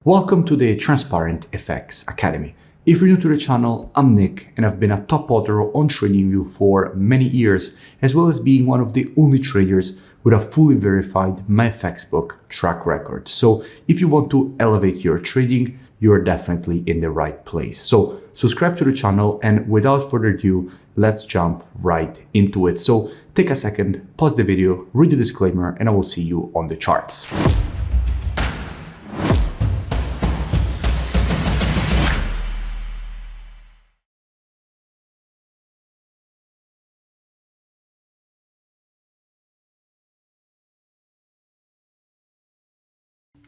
Welcome to the Transparent FX Academy. If you're new to the channel, I'm Nick and I've been a top author on TradingView for many years, as well as being one of the only traders with a fully verified MyFX book track record. So if you want to elevate your trading, you're definitely in the right place. So subscribe to the channel, and without further ado, let's jump right into it. So take a second, pause the video, read the disclaimer, and I will see you on the charts.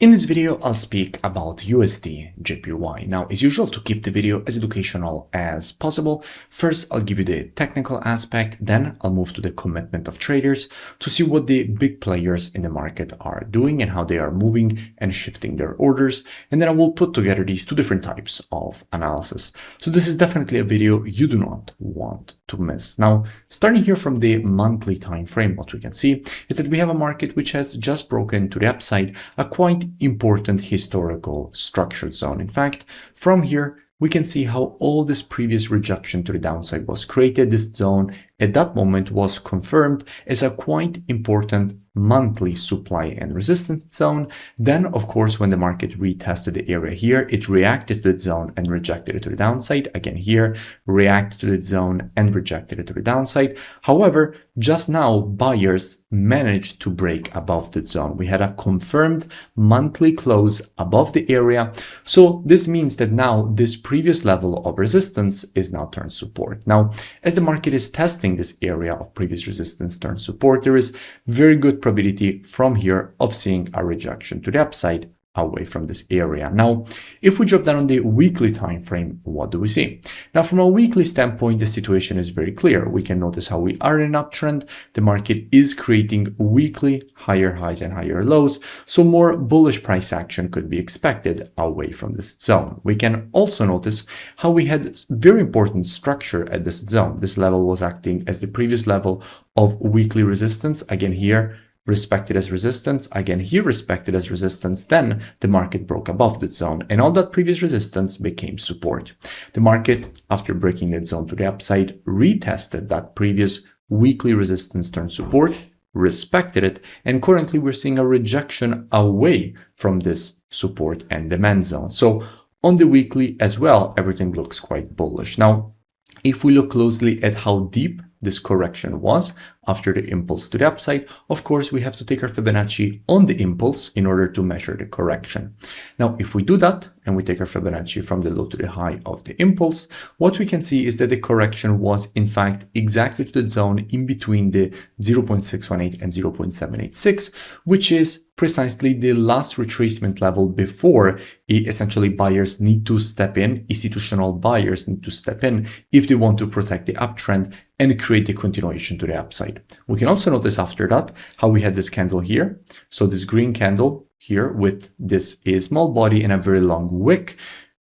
In this video, I'll speak about USDJPY. Now, as usual, to keep the video as educational as possible, first I'll give you the technical aspect, then I'll move to the commitment of traders to see what the big players in the market are doing and how they are moving and shifting their orders. And then I will put together these two different types of analysis. So this is definitely a video you do not want to miss. Now, starting here from the monthly time frame, what we can see is that we have a market which has just broken to the upside, a quite important historical structured zone. In fact, from here, we can see how all this previous rejection to the downside was created. This zone at that moment was confirmed as a quite important monthly supply and resistance zone. Then, of course, when the market retested the area here, it reacted to the zone and rejected it to the downside. Again here, reacted to the zone and rejected it to the downside. However, just now, buyers managed to break above the zone. We had a confirmed monthly close above the area. So this means that now this previous level of resistance is now turned support. Now, as the market is testing this area of previous resistance turned support, there is very good probability from here of seeing a rejection to the upside away from this area. Now, if we drop down on the weekly time frame, what do we see? Now, from a weekly standpoint, the situation is very clear. We can notice how we are in an uptrend. The market is creating weekly higher highs and higher lows, so more bullish price action could be expected away from this zone. We can also notice how we had very important structure at this zone. This level was acting as the previous level of weekly resistance. Again here, respected as resistance, again here respected as resistance, then the market broke above that zone and all that previous resistance became support. The market, after breaking that zone to the upside, retested that previous weekly resistance turned support, respected it, and currently we're seeing a rejection away from this support and demand zone. So on the weekly as well, everything looks quite bullish. Now, if we look closely at how deep this correction was after the impulse to the upside, of course, we have to take our Fibonacci on the impulse in order to measure the correction. Now, if we do that and we take our Fibonacci from the low to the high of the impulse, what we can see is that the correction was in fact exactly to the zone in between the 0.618 and 0.786, which is precisely the last retracement level before essentially buyers need to step in, institutional buyers need to step in if they want to protect the uptrend and create the continuation to the upside. We can also notice after that how we had this candle here. So this green candle here with this small body and a very long wick.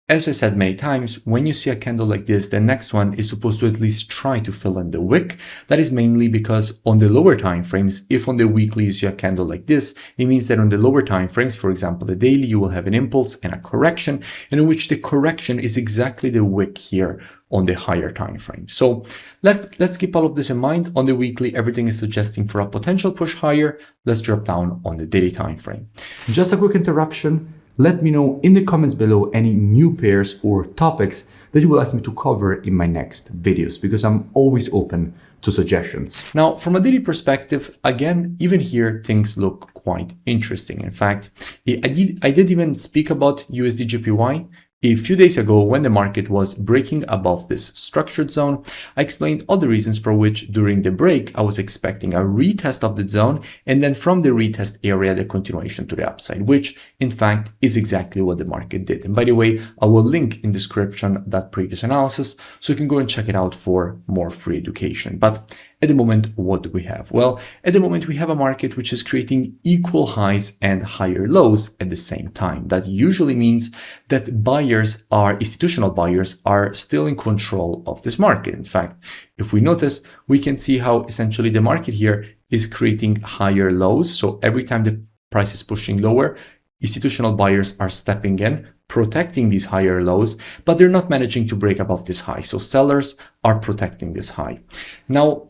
As I said many times, when you see a candle like this, the next one is supposed to at least try to fill in the wick. That is mainly because on the lower time frames, if on the weekly you see a candle like this, it means that on the lower time frames, for example, the daily, you will have an impulse and a correction, and in which the correction is exactly the wick here on the higher time frame. So let's keep all of this in mind. On the weekly, everything is suggesting for a potential push higher. Let's drop down on the daily time frame. Just a quick interruption. Let me know in the comments below any new pairs or topics that you would like me to cover in my next videos, because I'm always open to suggestions. Now, from a daily perspective, again, even here, things look quite interesting. In fact, I did even speak about USDJPY a few days ago when the market was breaking above this structured zone. I explained all the reasons for which during the break I was expecting a retest of the zone, and then from the retest area the continuation to the upside, which in fact is exactly what the market did. And by the way, I will link in description that previous analysis so you can go and check it out for more free education. But at the moment, what do we have? Well, at the moment, we have a market which is creating equal highs and higher lows at the same time. That usually means that institutional buyers are still in control of this market. In fact, if we notice, we can see how essentially the market here is creating higher lows. So every time the price is pushing lower, institutional buyers are stepping in, protecting these higher lows, but they're not managing to break above this high. So sellers are protecting this high. Now,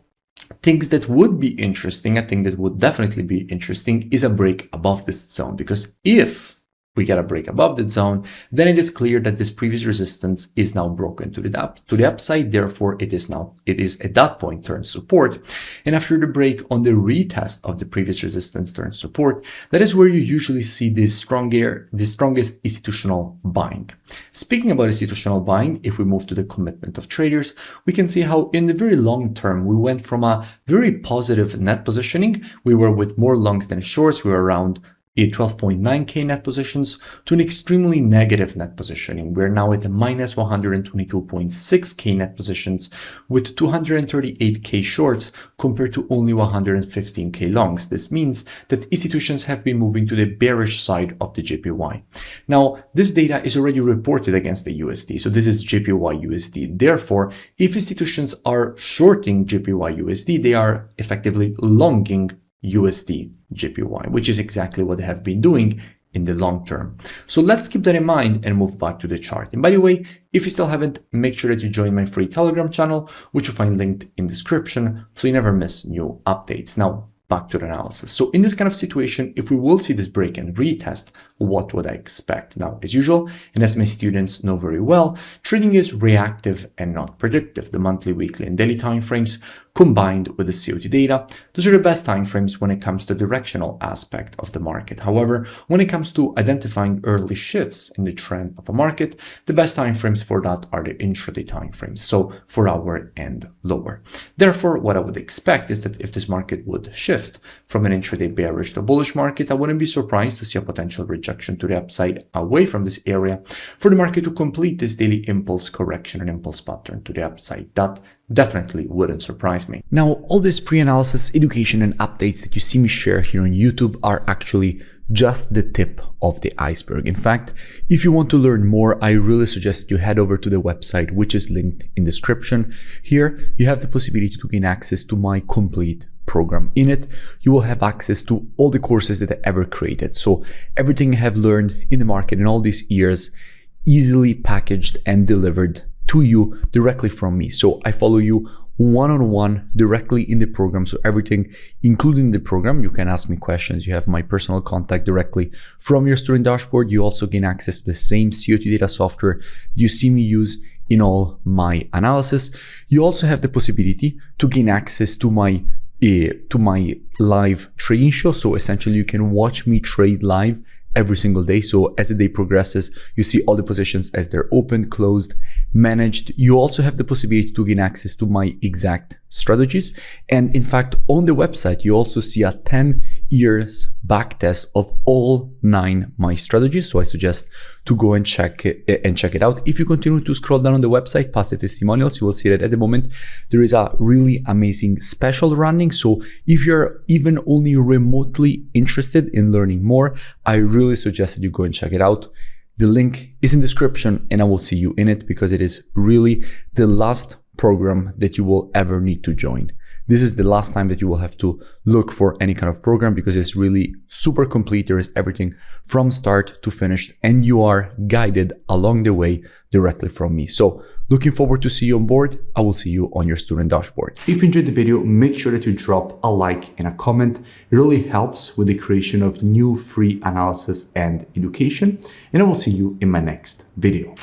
things that would be interesting, I think that would definitely be interesting, is a break above this zone, because if we get a break above that zone, then it is clear that this previous resistance is now broken to the upside. Therefore, it is at that point turn support. And after the break on the retest of the previous resistance turn support, that is where you usually see the strongest institutional buying. Speaking about institutional buying, if we move to the commitment of traders, we can see how in the very long term, we went from a very positive net positioning. We were with more longs than shorts. We were around 12.9k net positions to an extremely negative net positioning. We're now at a minus 122.6k net positions with 238k shorts compared to only 115k longs. This means that institutions have been moving to the bearish side of the JPY. Now, this data is already reported against the USD. So this is JPY USD. Therefore, if institutions are shorting JPY USD, they are effectively longing USD JPY, which is exactly what they have been doing in the long term. So let's keep that in mind and move back to the chart. And by the way, if you still haven't, make sure that you join my free Telegram channel, which you'll find linked in the description so you never miss new updates. Now, back to the analysis. So in this kind of situation, if we will see this break and retest, what would I expect? Now, as usual, and as my students know very well, trading is reactive and not predictive. The monthly, weekly, and daily timeframes combined with the COT data, those are the best timeframes when it comes to the directional aspect of the market. However, when it comes to identifying early shifts in the trend of a market, the best timeframes for that are the intraday timeframes, so 4 hour and lower. Therefore, what I would expect is that if this market would shift from an intraday bearish to bullish market, I wouldn't be surprised to see a potential rejection to the upside away from this area for the market to complete this daily impulse correction and impulse pattern to the upside. That definitely wouldn't surprise me. Now, all this free analysis, education, and updates that you see me share here on YouTube are actually just the tip of the iceberg. In fact, if you want to learn more, I really suggest that you head over to the website, which is linked in the description. Here, you have the possibility to gain access to my complete program. In it, you will have access to all the courses that I ever created. So everything I have learned in the market in all these years, easily packaged and delivered to you directly from me. So I follow you one-on-one directly in the program. So everything, including the program, you can ask me questions. You have my personal contact directly from your student dashboard. You also gain access to the same COT data software that you see me use in all my analysis. You also have the possibility to gain access to my live trading show. So essentially you can watch me trade live every single day. So as the day progresses, you see all the positions as they're opened, closed, managed. You also have the possibility to gain access to my exact strategies. And in fact, on the website, you also see a 10 years back test of all 9 my strategies. So I suggest to go and check it out. If you continue to scroll down on the website past the testimonials, you will see that at the moment there is a really amazing special running. So if you're even only remotely interested in learning more, I really suggest that you go and check it out. The link is in the description and I will see you in it because it is really the last program that you will ever need to join. This is the last time that you will have to look for any kind of program because it's really super complete. There is everything from start to finished and you are guided along the way directly from me. So looking forward to see you on board. I will see you on your student dashboard. If you enjoyed the video, make sure that you drop a like and a comment. It really helps with the creation of new free analysis and education. And I will see you in my next video.